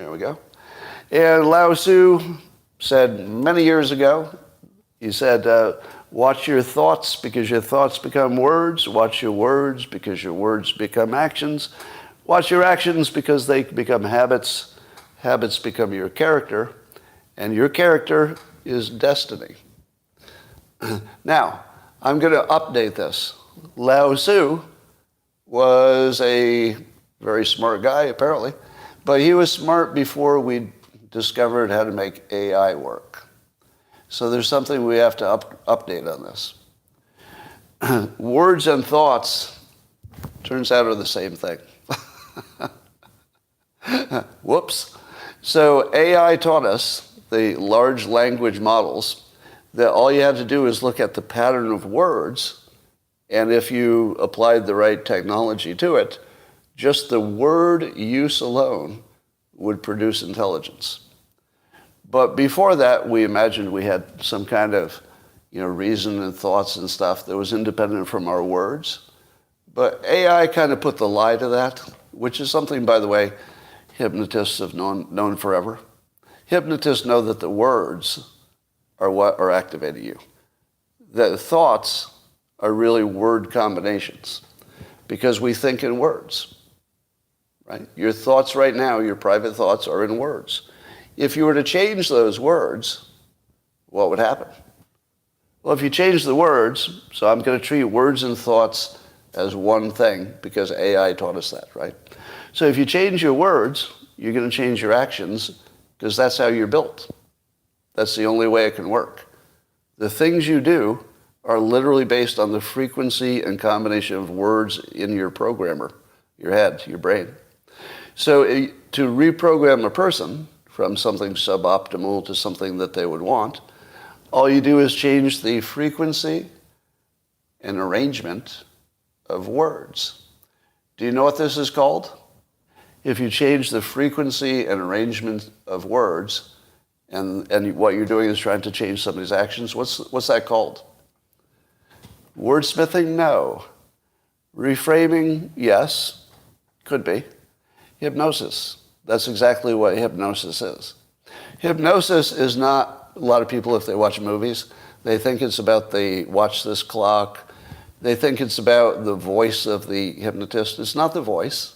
There we go. And Lao Tzu said many years ago, he said, watch your thoughts because your thoughts become words. Watch your words because your words become actions. Watch your actions because they become habits. Habits become your character. And your character is destiny. Now, I'm going to update this. Lao Tzu was a very smart guy, apparently. But he was smart before we discovered how to make AI work. So there's something we have to update on this. Words and thoughts, turns out, are the same thing. Whoops. So AI taught us, the large language models, that all you had to do is look at the pattern of words, and if you applied the right technology to it, just the word use alone would produce intelligence. But before that, we imagined we had some kind of, reason and thoughts and stuff that was independent from our words. But AI kind of put the lie to that, which is something, by the way, hypnotists have known forever. Hypnotists know that the words are what are activating you. The thoughts are really word combinations because we think in words. Right? Your thoughts right now, your private thoughts, are in words. If you were to change those words, what would happen? Well, if you change the words, so I'm going to treat words and thoughts as one thing because AI taught us that, right? So if you change your words, you're going to change your actions because that's how you're built. That's the only way it can work. The things you do are literally based on the frequency and combination of words in your programmer, your head, your brain. So to reprogram a person from something suboptimal to something that they would want, all you do is change the frequency and arrangement of words. Do you know what this is called? If you change the frequency and arrangement of words, and what you're doing is trying to change somebody's actions, what's that called? Wordsmithing? No. Reframing? Yes. Could be. Hypnosis. That's exactly what hypnosis is. Hypnosis is not, a lot of people, if they watch movies, they think it's about the watch this clock. They think it's about the voice of the hypnotist. It's not the voice.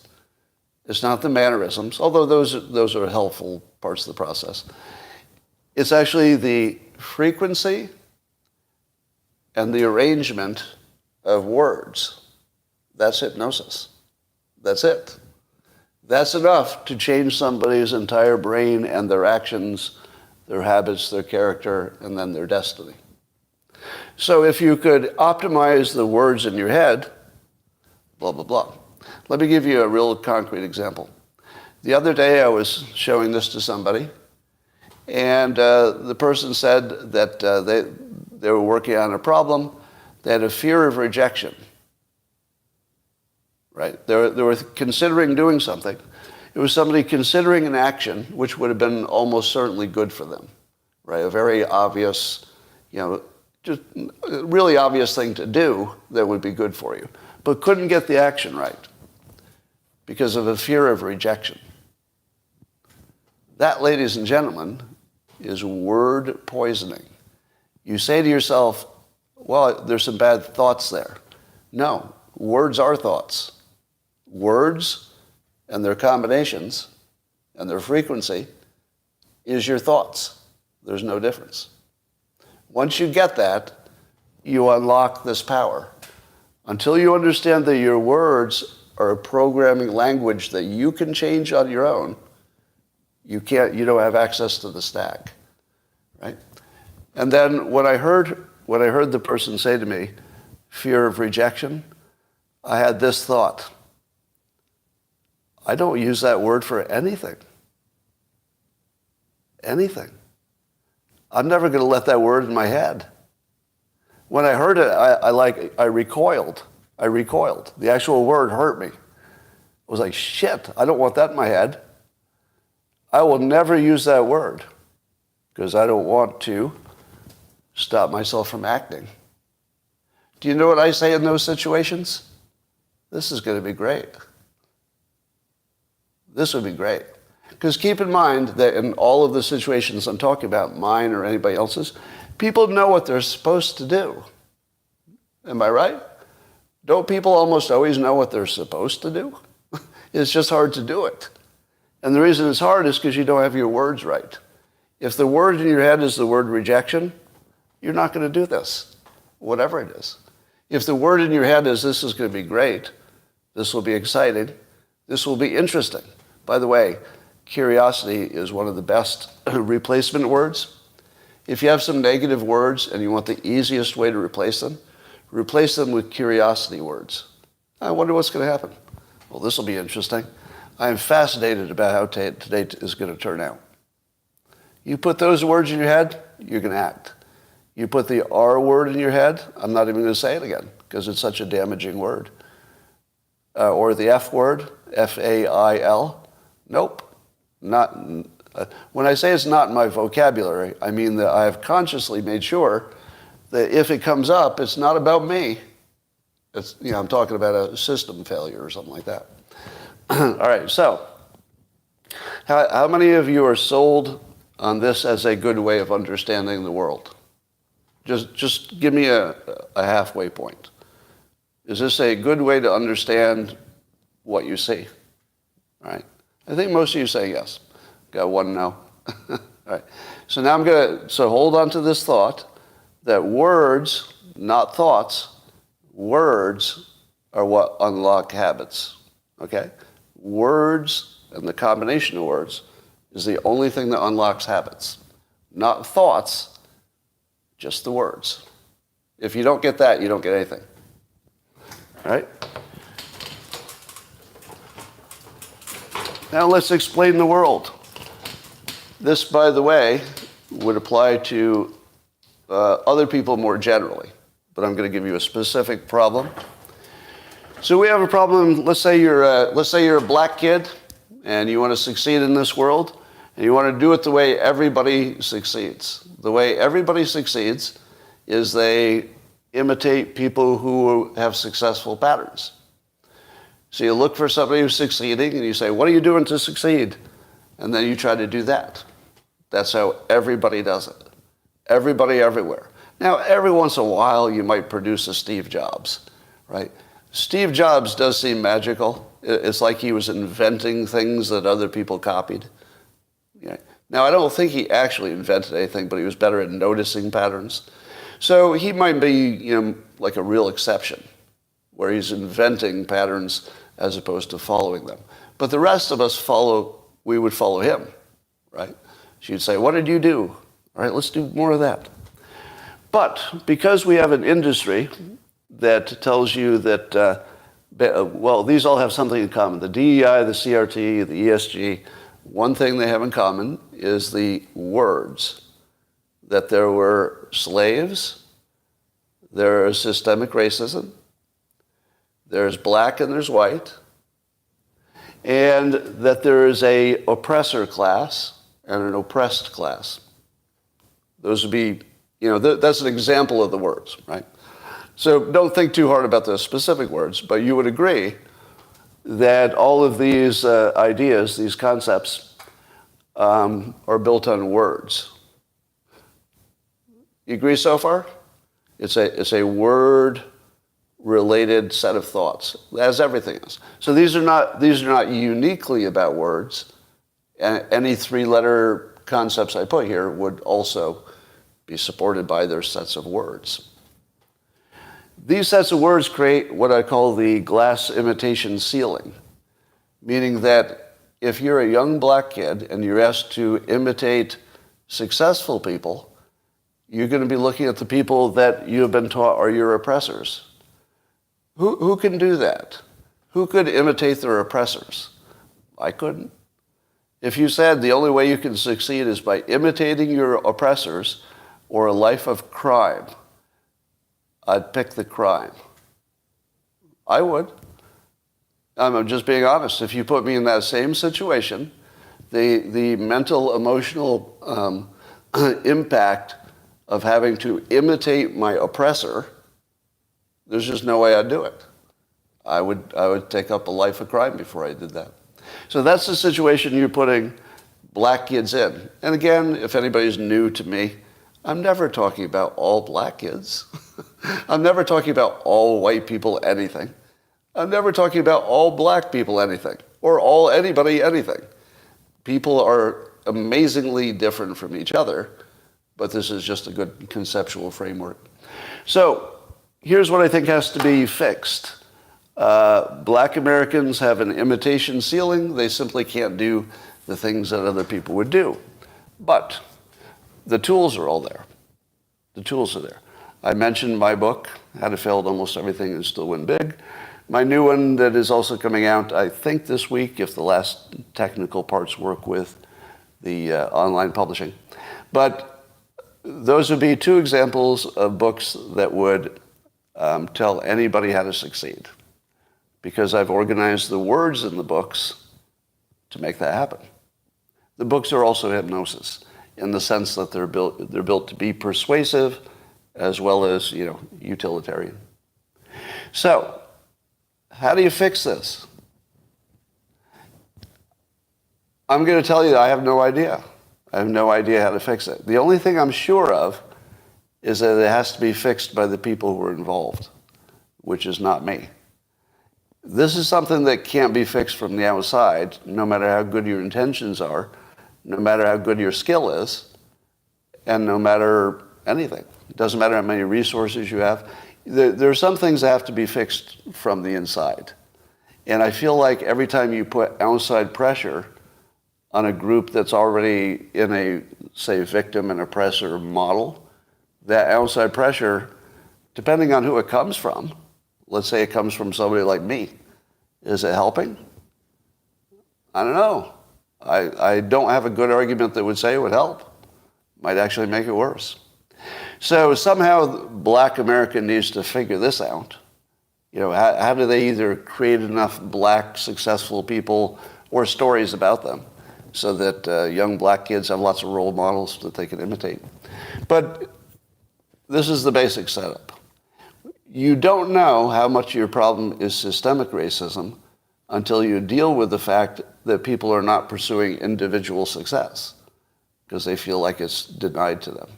It's not the mannerisms, although those are helpful parts of the process. It's actually the frequency and the arrangement of words. That's hypnosis. That's it. That's enough to change somebody's entire brain and their actions, their habits, their character, and then their destiny. So if you could optimize the words in your head, blah, blah, blah. Let me give you a real concrete example. The other day I was showing this to somebody, and the person said that they were working on a problem. They had a fear of rejection. Right? They were considering doing something. It was somebody considering an action which would have been almost certainly good for them. Right? A very obvious, just a really obvious thing to do that would be good for you, but couldn't get the action right because of a fear of rejection. That, ladies and gentlemen, is word poisoning. You say to yourself, well, there's some bad thoughts there. No, words are thoughts. Words and their combinations and their frequency is your thoughts. There's no difference. Once you get that, you unlock this power. Until you understand that your words are a programming language that you can change on your own, you don't have access to the stack, right? And then when I heard the person say to me, fear of rejection, I had this thought. I don't use that word for anything. Anything. I'm never going to let that word in my head. When I heard it, I recoiled. I recoiled. The actual word hurt me. I was like, shit, I don't want that in my head. I will never use that word because I don't want to stop myself from acting. Do you know what I say in those situations? This is going to be great. This would be great. Because keep in mind that in all of the situations I'm talking about, mine or anybody else's, people know what they're supposed to do. Am I right? Don't people almost always know what they're supposed to do? It's just hard to do it. And the reason it's hard is because you don't have your words right. If the word in your head is the word rejection, you're not going to do this, whatever it is. If the word in your head is this is going to be great, this will be exciting, this will be interesting. By the way, curiosity is one of the best replacement words. If you have some negative words and you want the easiest way to replace them with curiosity words. I wonder what's going to happen. Well, this will be interesting. I am fascinated about how today is going to turn out. You put those words in your head, you can act. You put the R word in your head, I'm not even going to say it again because it's such a damaging word. Or the F word, F-A-I-L. Nope. Not. When I say it's not in my vocabulary, I mean that I have consciously made sure that if it comes up, it's not about me. It's, I'm talking about a system failure or something like that. All right, so how many of you are sold on this as a good way of understanding the world? Just give me a halfway point. Is this a good way to understand what you see? All right. I think most of you say yes. Got one no. All right. So now so hold on to this thought that words, not thoughts, words are what unlock habits. Okay? Words and the combination of words is the only thing that unlocks habits. Not thoughts, just the words. If you don't get that, you don't get anything. All right? Now let's explain the world. This, by the way, would apply to other people more generally, but I'm going to give you a specific problem. So we have a problem. Let's say you're a black kid, and you want to succeed in this world, and you want to do it the way everybody succeeds. The way everybody succeeds is they imitate people who have successful patterns. So you look for somebody who's succeeding, and you say, what are you doing to succeed? And then you try to do that. That's how everybody does it. Everybody everywhere. Now, every once in a while, you might produce a Steve Jobs, right? Steve Jobs does seem magical. It's like he was inventing things that other people copied. Yeah. Now, I don't think he actually invented anything, but he was better at noticing patterns. So he might be, like a real exception, where he's inventing patterns as opposed to following them. But the rest of us we would follow him, right? So you'd say, what did you do? All right, let's do more of that. But because we have an industry that tells you that, these all have something in common. The DEI, the CRT, the ESG, one thing they have in common is the words. That there were slaves, there is systemic racism, there's black and there's white, and that there is a oppressor class and an oppressed class. Those would be, that's an example of the words, right? So don't think too hard about the specific words, but you would agree that all of these ideas, these concepts, are built on words. You agree so far? It's a word-related set of thoughts, as everything is. So these are not uniquely about words. Any three-letter concepts I put here would also be supported by their sets of words. These sets of words create what I call the glass imitation ceiling, meaning that if you're a young black kid and you're asked to imitate successful people, you're going to be looking at the people that you have been taught are your oppressors. Who can do that? Who could imitate their oppressors? I couldn't. If you said the only way you can succeed is by imitating your oppressors or a life of crime, I'd pick the crime. I would. I'm just being honest. If you put me in that same situation, the mental, emotional impact of having to imitate my oppressor, there's just no way I'd do it. I would take up a life of crime before I did that. So that's the situation you're putting black kids in. And again, if anybody's new to me, I'm never talking about all black kids. I'm never talking about all white people anything. I'm never talking about all black people anything, or all anybody anything. People are amazingly different from each other, but this is just a good conceptual framework. So here's what I think has to be fixed. Black Americans have an imitation ceiling. They simply can't do the things that other people would do. But the tools are all there. The tools are there. I mentioned my book, How to Fail at Almost Everything and Still Win Big. My new one that is also coming out, I think this week, if the last technical parts work with the online publishing. But those would be two examples of books that would tell anybody how to succeed. Because I've organized the words in the books to make that happen. The books are also hypnosis in the sense that they're built to be persuasive as well as, utilitarian. So, how do you fix this? I'm going to tell you I have no idea. I have no idea how to fix it. The only thing I'm sure of is that it has to be fixed by the people who are involved, which is not me. This is something that can't be fixed from the outside, no matter how good your intentions are, no matter how good your skill is, and no matter anything. It doesn't matter how many resources you have. There are some things that have to be fixed from the inside. And I feel like every time you put outside pressure on a group that's already in a, say, victim and oppressor model, that outside pressure, depending on who it comes from, let's say it comes from somebody like me, is it helping? I don't know. I don't have a good argument that would say it would help. Might actually make it worse. So somehow Black America needs to figure this out. How do they either create enough black successful people or stories about them so that young black kids have lots of role models that they can imitate? But this is the basic setup. You don't know how much of your problem is systemic racism until you deal with the fact that people are not pursuing individual success because they feel like it's denied to them,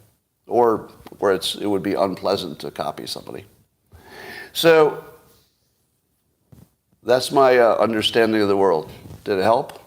or where it would be unpleasant to copy somebody. So that's my understanding of the world. Did it help?